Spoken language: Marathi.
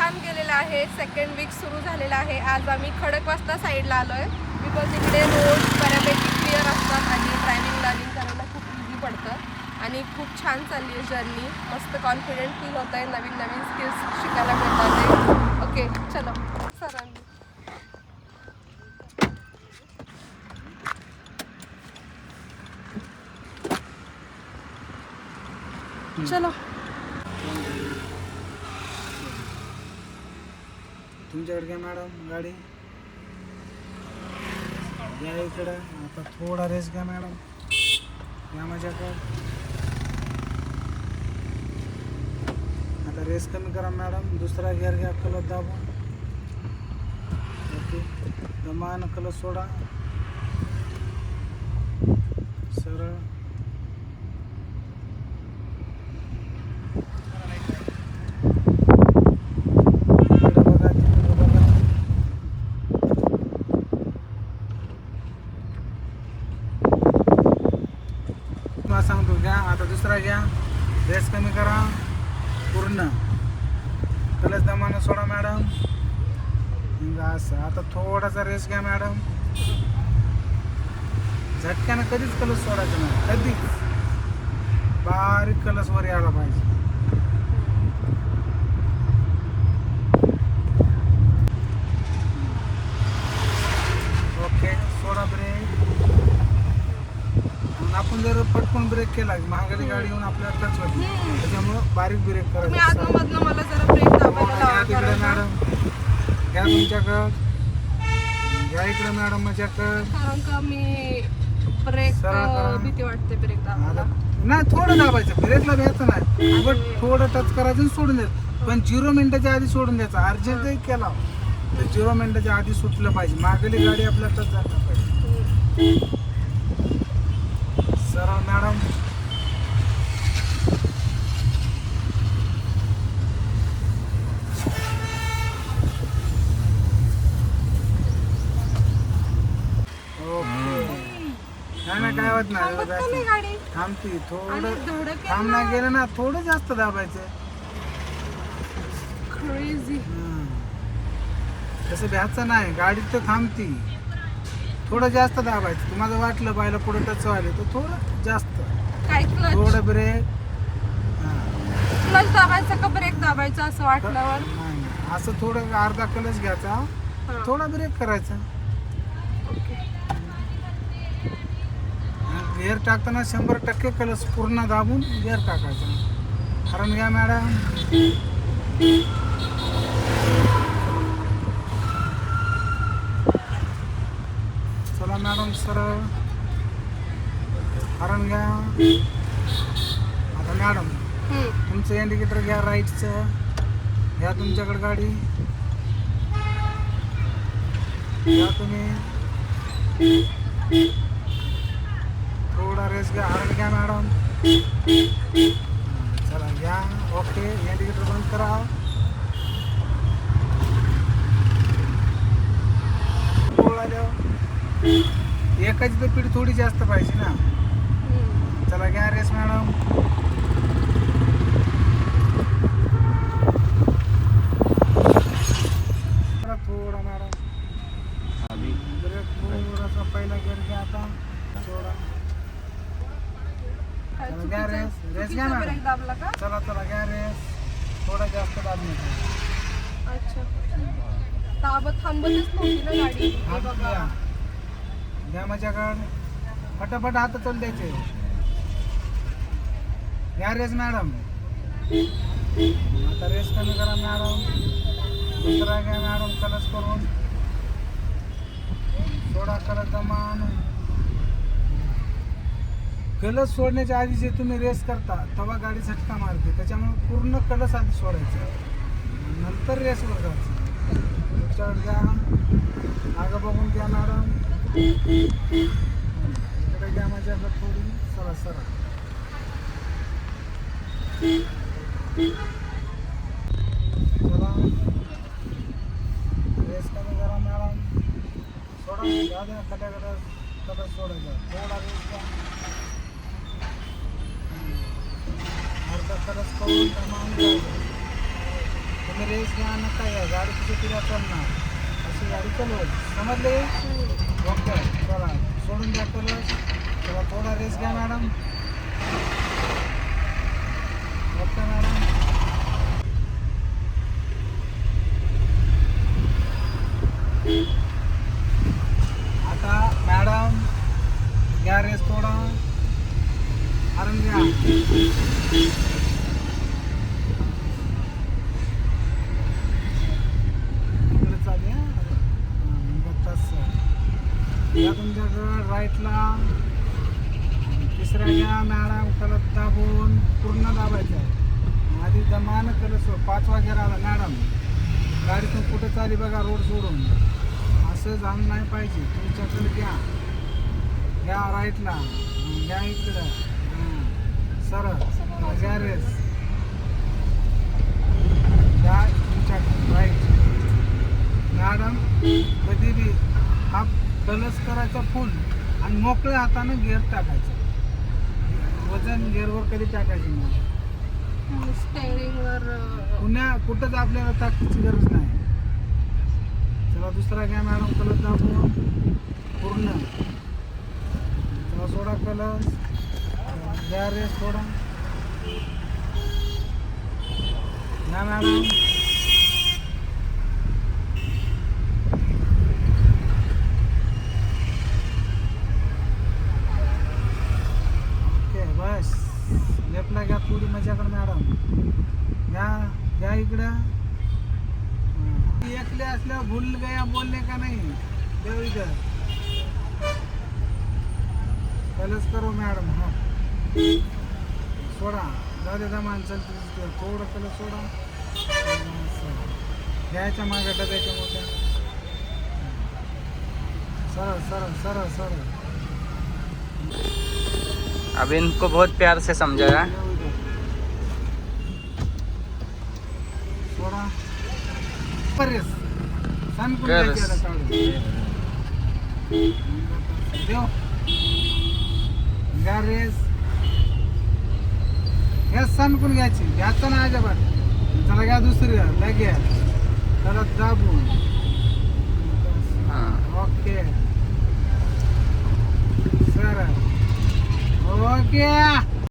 छान गेलेला आहे. सेकंड वीक सुरू झालेला आहे. आज आम्ही खडकवासला साईडला आलो आहे बिकॉज इकडे रोड बऱ्यापैकी क्लिअर असतात आणि ड्रायव्हिंग लर्निंग करायला खूप इझी पडतं आणि खूप छान चालली आहे जर्नी. मस्त कॉन्फिडंट फील होत आहे. नवीन नवीन स्किल्स शिकायला मिळतात आहे. ओके चलो सरांनी चलो. तुमच्याकडे काय मॅडम गाडी या इकडं. आता थोडा रेस घ्या मॅडम. या माझ्याकडे. आता रेस कमी करा मॅडम. दुसरा गिअर घ्या क्लच दाबून. ओके दमान क्लच सोडा. सरळ. सांगतो घ्या. आता दुसरा घ्या. रेस कमी करा पूर्ण. क्लच दमानं सोडा मॅडम. असं. आता थोडासा रेस घ्या मॅडम. झटक्यानं कधीच क्लच सोडायचं नाही. कधीच बारीक क्लच वर यायला पाहिजे. ओके सोडा ब्रेक. आपण जर पटकन ब्रेक केला महागडी गाडी येऊन आपल्याला टच होती. त्याच्यामुळं बारीक ब्रेक करायचं. मला जरा ब्रेक दाबायला तिकडे मॅडम घ्या तुमच्याकडं. घ्या इकडे मॅडम माझ्याकडं. कारण का मी ब्रेक भीती वाटते ब्रेक दाबायला. नाही थोडं दाबायचं. ब्रेकला भ्यायचं नाही. बट थोडं टच करायचं आणि सोडून द्यायचं. पण 0 मिनिटाच्या आधी सोडून द्यायचं. अर्जंटही केला तर 0 मिनिटाच्या आधी सुटलं पाहिजे. मागली गाडी आपल्याला टच झालं पाहिजे. सरळ मॅडम. ओके नाही काय होत नाही. गाडी थांबती. थोडं धडक थांब नाही गेलं ना. थोडं जास्त दाबायचं. क्रेझी. तसं भ्यायचं नाही. गाडी तर थांबती. थोडं जास्त दाबायचं. तुम्हाला वाटलं बायला पुढे टच व्हायला तर थोडं जास्त. काय क्लच थोडं ब्रेक. क्लच दाबायचा का ब्रेक दाबायचा असं वाटल्यावर नाही असं थोडं अर्धा क्लच घ्यायचा. थोडा ब्रेक करायचा. गिअर टाकताना 100% क्लच पूर्ण दाबून गिअर टाकायचा. कारण घ्या मॅडम. चला मॅडम सरळ. हरण घ्या. आता मॅडम तुमचं इंडिकेटर घ्या राईटचं. घ्या तुमच्याकडे गाडी. घ्या तुम्ही. थोडा रेस घ्या. हरण घ्या मॅडम. चला घ्या. ओके इंडिकेटर बंद करा. एकाची तर पीठ थोडी जास्त पाहिजे ना. चला घ्या रेस मॅडम. थोडा मॅडम ब्रेक थोडासा पहिला गिअर घ्या. आता थोडा घ्या रेस. रेस घ्या मॅडम. ब्रेक दाबला का. चला चला घ्या रेस. थोडा जास्त दाबण्याचा. अच्छा थांबतच नव्हती ना गाडी. हे बघा घ्या माझ्याकडं. फटाफट हात चालू द्यायचे. घ्या रेस मॅडम. आता रेस कमी करा मॅडम. दुसरा घ्या मॅडम क्लच करून. सोडा क्लच दमान. क्लच सोडण्याच्या आधी जे तुम्ही रेस करता तेव्हा गाडी झटका मारते. त्याच्यामुळे पूर्ण क्लच आधी सोडायचं नंतर रेसवर जायचं. तुमच्याकडे घ्या. मागं बघून घ्या मॅडम. इकडे घ्या माझ्याकडे थोडी. सरळ सरळ. चला रेस कमी करा मॅडम. सोडा द्या खड्याकडे कलर सोडायचा. थोडा रेस घ्या. अर्धा कलस करून तुम्ही रेस घ्या नका या गाडी तिथे तिला चालणार अशी गाडी चालवायची समजले. ओके चला सोडून द्या कलस. चला थोडा रेस घ्या मॅडम. Okay madam. आता मॅडम घ्या रेस थोडा हरण घ्या. इकडे चालू या तुमच्याकडं राईटला. तिसरा घ्या मॅडम. कलस दाबून पूर्ण दाबायचं आहे. आधी दमान कलस 5 वाजेला आला मॅडम. गाडीतून कुठे चाली बघा रोड सोडून. असं जाणं नाही पाहिजे. तुमच्याकडे घ्या राईटला. घ्या इकडं सरळ घ्या रेस. घ्या तुमच्याकडे राईट मॅडम. कधी बी हा कलस करायचा फुल आणि मोकळ्या हातानं गिअर टाकायचं. वजन गिअरवर कधी टाकायचं नाही. स्टेअरिंगवर पुन्हा कुठंच आपल्याला ताकदीची गरज नाही. चला दुसरा घ्या मॅडम. कलस दाबून पूर्ण. चला सोडा कलस. घ्या रेस थोडा. घ्या मॅडम. ओके बस. लेफ्टला घ्या थोडी माझ्याकडे मॅडम. घ्या घ्या इकडं. एकले असल्यावर भूल गया बोलने का नहीं. देव इधर कलस करो मॅडम. हा सोडा जाऊ दे दमान चलते. थोडं कलस सोडा. घ्यायच्या मागे डब्याच्या मोठ्या. सरळ सरळ सरळ सरळ. अब इनको बहुत प्यार से समझाया. सोडा परेस सन गरज. देव गॅरेज हे सनकून घ्यायची. घ्यायचं ना अजिबात. चला घ्या दुसरी लगे. चला दाबून. Okay sir okay.